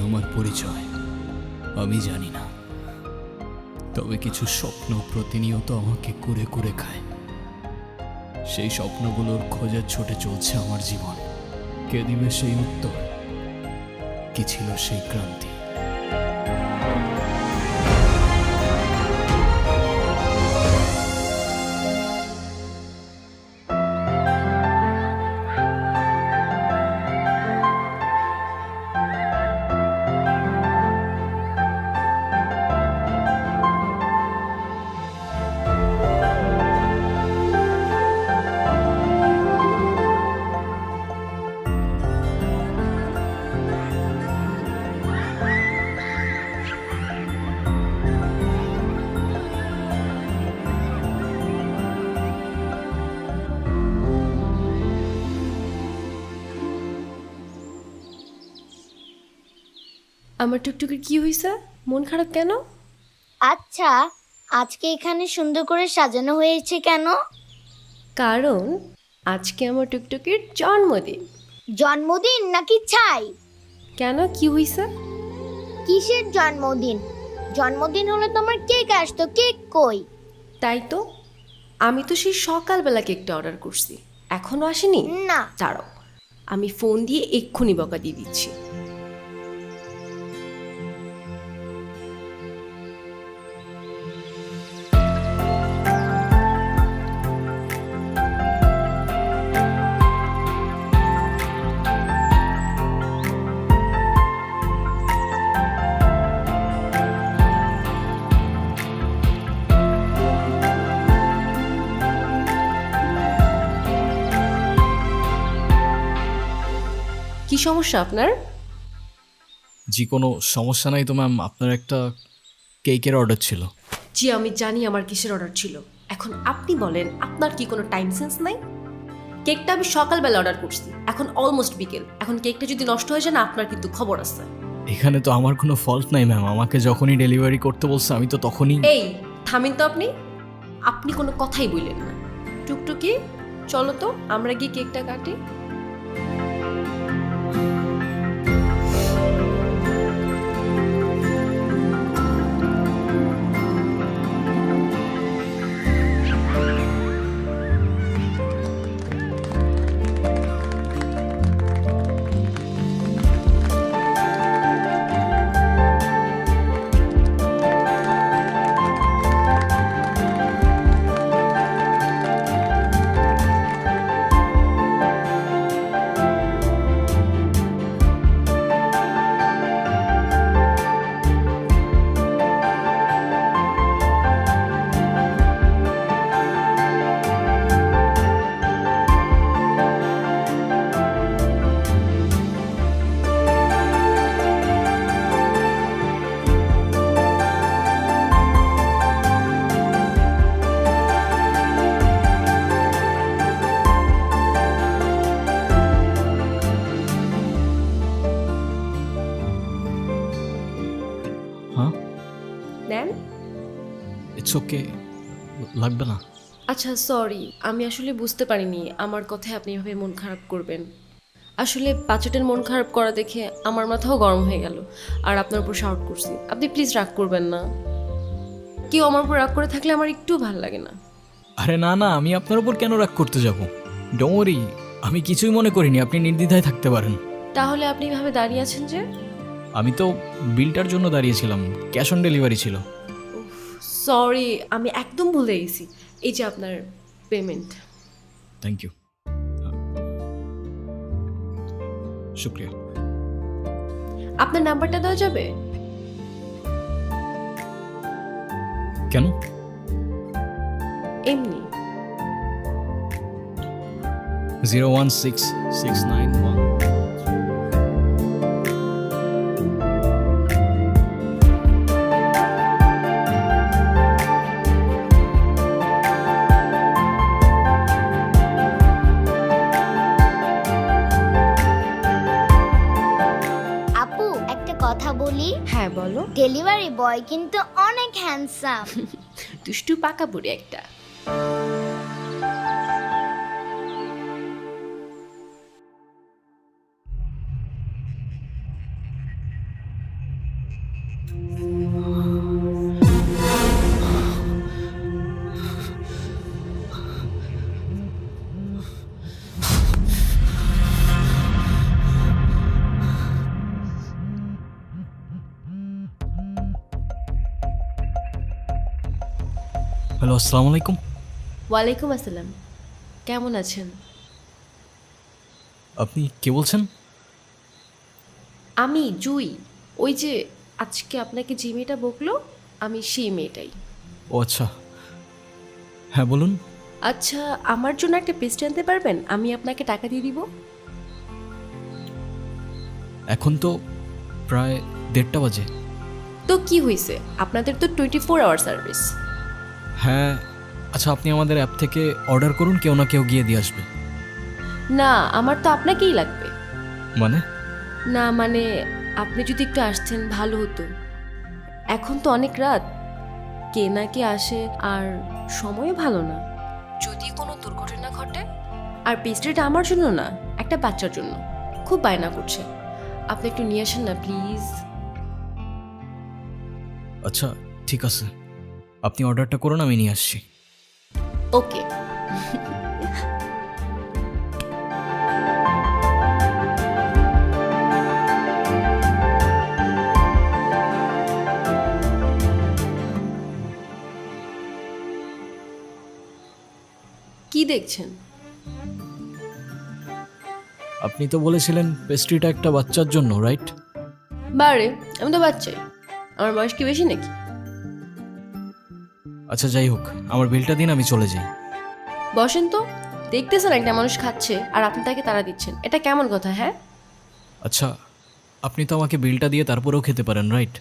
আমার পরিচয় আমি জানি না, তবে কিছু স্বপ্ন প্রতিনিয়ত আমাকে কুরে কুরে খায়। সেই স্বপ্নগুলোর খোঁজে ছুটে চলছে আমার জীবন। কে দিবে সেই উত্তর? কি ছিল সেই ক্রান্তি? আমার টুকটুকির কি হইছে? মন খারাপ কেন? আচ্ছা, আজকে এখানে সুন্দর করে সাজানো হয়েছে কেন? কারণ আজকে আমার টুকটুকির জন্মদিন। জন্মদিন নাকি ছাই? কেন, কি হইছে? কিসের জন্মদিন? জন্মদিন হলে তোমার কেক আসতো, কেক কই? তাই তো, আমি তো সেই সকালবেলা কেকটা অর্ডার করছি, এখনো আসেনি। না। দাঁড়াও, আমি ফোন দিয়ে এক্ষুনি বকা দিয়ে দিচ্ছি। কি সমস্যা আপনার? জি কোনো সমস্যা নাই তো ম্যাম, আপনার একটা কেকের অর্ডার ছিল। জি আমি জানি আমার কিসের অর্ডার ছিল। এখন আপনি বলেন, আপনার কি কোনো টাইম সেন্স নাই? কেকটা আমি সকালবেলা অর্ডার করছি, এখন অলমোস্ট বিকেল। এখন কেকটা যদি নষ্ট হয়ে যায় না, আপনার কিন্তু খবর আছে। এখানে তো আমার কোনো ফল্ট নাই ম্যাম, আমাকে যখনই ডেলিভারি করতে বলছে আমি তো তখনই। এই থামিন তো আপনি, আপনি কোনো কথাই বললেন না। টুকটুকি চলো তো আমরা গিয়ে কেকটা কাটি। হ্যাঁ, নেন। ইটস ওকে, লাগবে না। আচ্ছা সরি, আমি আসলে বুঝতে পারিনি আমার কথায় আপনি এভাবে মন খারাপ করবেন। আসলে বাচ্চাটার মন খারাপ করা দেখে আমার মাথাও গরম হয়ে গেল, আর আপনার উপর শাউট করছি। আপনি প্লিজ রাগ করবেন না। কেউ আমার উপর রাগ করে থাকলে আমার একটু ভালো লাগে না। আরে না না, আমি আপনার উপর কেন রাগ করতে যাব? ডোন্ট ওয়ারি, আমি কিছুই মনে করিনি, আপনি নির্দ্বিধায় থাকতে পারেন। তাহলে আপনি এভাবে দাঁড়িয়ে আছেন যে? আমি তো বিলটার জন্য দাঁড়িয়েছিলাম, ক্যাশ অন ডেলিভারি ছিল। সরি, আমি একদম ভুলে গেছি। এই যে আপনার পেমেন্ট। থ্যাংক ইউ, শুক্রিয়া। আপনার নাম্বারটা দেওয়া যাবে? কেন? এমনি। 01669 আপু, একটা কথা বলি। হ্যাঁ বলো। ডেলিভারি বয় কিন্তু অনেক হ্যান্ডসাম। দুষ্টু পাকা বুড়ি একটা। হ্যালো, আসসালামু আলাইকুম। ওয়ালাইকুম আসসালাম। কেমন আছেন? আপনি কে বলছেন? আমি জুই। ওই যে আজকে আপনাকে যে মেয়েটা বকলো, আমি সেই মেয়েটাই। ও আচ্ছা, হ্যাঁ বলুন। আচ্ছা, আমার জন্য একটা পেস্ট্রি আনতে পারবেন? আমি আপনাকে টাকা দিয়ে দিব। এখন তো প্রায় 1:30 বাজে। তো কি হয়েছে, আপনাদের তো 24 আওয়ার সার্ভিস। হ্যাঁ, আচ্ছা আপনি আমাদের অ্যাপ থেকে অর্ডার করুন, কেউ না কেউ গিয়ে দিয়ে আসবে। না, আমার তো আপনাকেই লাগবে। মানে? না মানে, আপনি যদি একটু আসতেন ভালো হতো। এখন তো অনেক রাত, কে না কে আসে, আর সময়ও ভালো না। যদি কোনো দুর্ঘটনা ঘটে। আর পেস্ট্রিটা আমার জন্য না, একটা বাচ্চার জন্য। খুব বায়না করছে, আপনি একটু নিয়ে আসেন না প্লিজ। আচ্ছা ঠিক আছে, আপনি অর্ডারটা করুন, আমি নিয়ে আসছি। ওকে। কি দেখছেন? আপনি তো বলেছিলেন পেস্ট্রিটা একটা বাচ্চার জন্য, রাইট? বারে, আমি তো বাচ্চাই। আমার বয়স কি বেশি নাকি? আচ্ছা যাই হোক, আমার বিলটা দিন, আমি চলে যাই। বসেন তো। দেখতেছেন একটা মানুষ খাচ্ছে আর আপনি তাকে তাড়া দিচ্ছেন, এটা কেমন কথা? হ্যাঁ, আচ্ছা, আপনি তো আমাকে বিলটা দিয়ে তারপরেও খেতে পারেন, রাইট?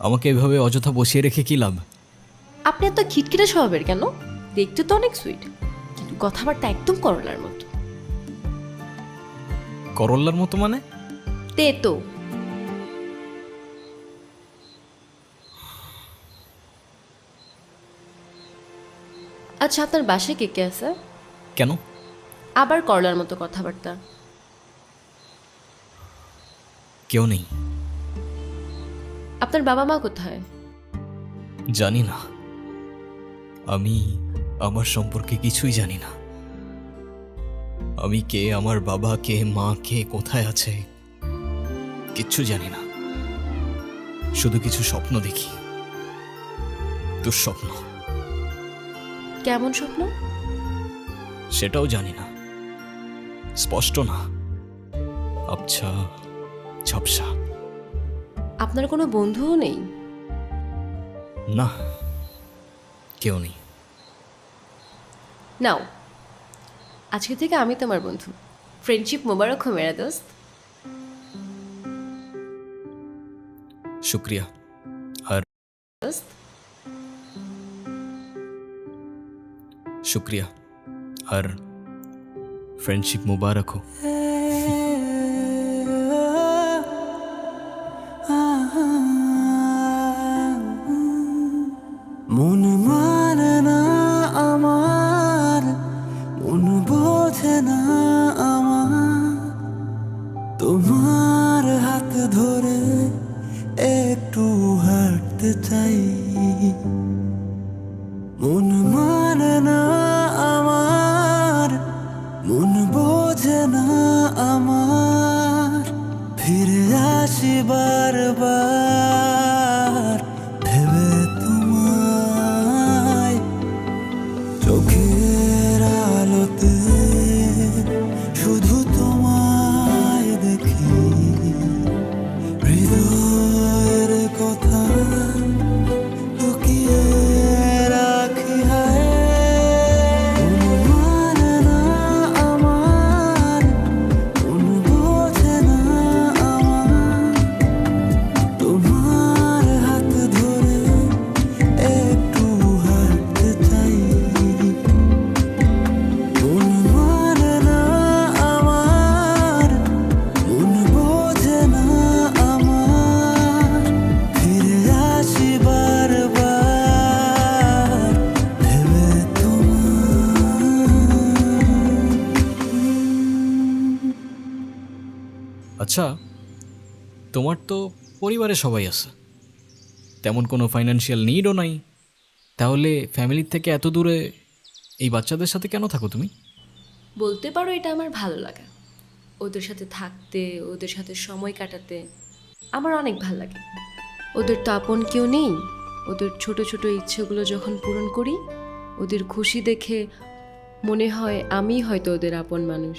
আমাকে এভাবে অযথা বসিয়ে রেখে কী লাভ? আপনি এত খিটখিটে স্বভাবের কেন? দেখতে তো অনেক সুইট, কিন্তু কথাবার্তা একদম করলার মতো। করল্লার মতো মানে? তেতো। আচ্ছা, আপনার বাসায় কে কে আছে? কেন? আবার করলার মতো কথাবার্তা। কেউ নেই। আপনার বাবা মা কোথায়? জানি না, আমি আমার সম্পর্কে কিছুই জানি না। আমি কে, আমার বাবা কে, মা কে, কোথায় আছে, কিচ্ছু জানি না। শুধু কিছু স্বপ্ন দেখি, দুঃস্বপ্ন। কেমন স্বপ্ন? সেটাও জানি না, স্পষ্ট না, আবছা ঝাপসা। আপনার কোনো বন্ধুও নেই? না, কেউ নেই। নাও, আজকে থেকে আমি তোমার বন্ধু। ফ্রেন্ডশিপ মোবারক হো মেরা দোস্ত। শুক্রিয়া। আর দোস্ত। শুক্রিয়া, আর ফ্রেন্ডশিপ মুবারক हो। মন মানে না আমার, মন বোঝে না আমার, তোমার হাত ধরে একটু হাঁটতে চাই। মন মানে না আমার, মন বোঝে না আমার, ফিরে আসি বারবার ভেবে তোমায়। চোখের আলোতে শুধু তোমায় দেখি, হৃদয়ের কথা লুকিয়ে রাখি। হায় মন মানে না আমার, মন বোঝে না আমার, তোমার হাত ধরে একটু হাঁটতে চাই। মন মানে না আমার, মন বোঝে না আমার, ফিরে আসি বারবার ভেবে তোমায়। আচ্ছা, তোমার তো পরিবারে সবাই আছে, তেমন কোনো ফাইনান্সিয়াল নিডও নাই, তাহলে ফ্যামিলির থেকে এত দূরে এই বাচ্চাদের সাথে কেন থাকো তুমি? বলতে পারো এটা আমার ভালো লাগা। ওদের সাথে থাকতে, ওদের সাথে সময় কাটাতে আমার অনেক ভালো লাগে। ওদের তো আপন কেউ নেই, ওদের ছোট ছোট ইচ্ছেগুলো যখন পূরণ করি ওদের খুশি দেখে মনে হয় আমি হয়তো ওদের আপন মানুষ।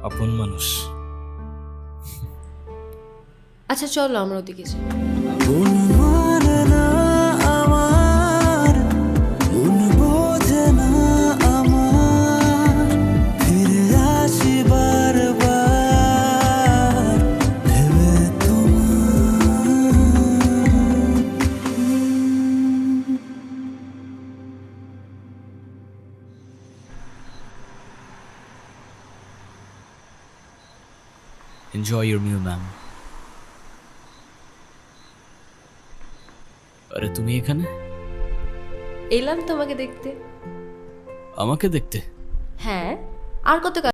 আপন মানুষ? আচ্ছা চলো আমরা ওদিকে যাই। মন মানে না আমার, মন বোঝে না আমার, ফিরে আসি বারবার ভেবে Enjoy your meal, ma'am. আরে তুমি এখানে? এলাম তোমাকে দেখতে। আমাকে দেখতে? হ্যাঁ, আর কত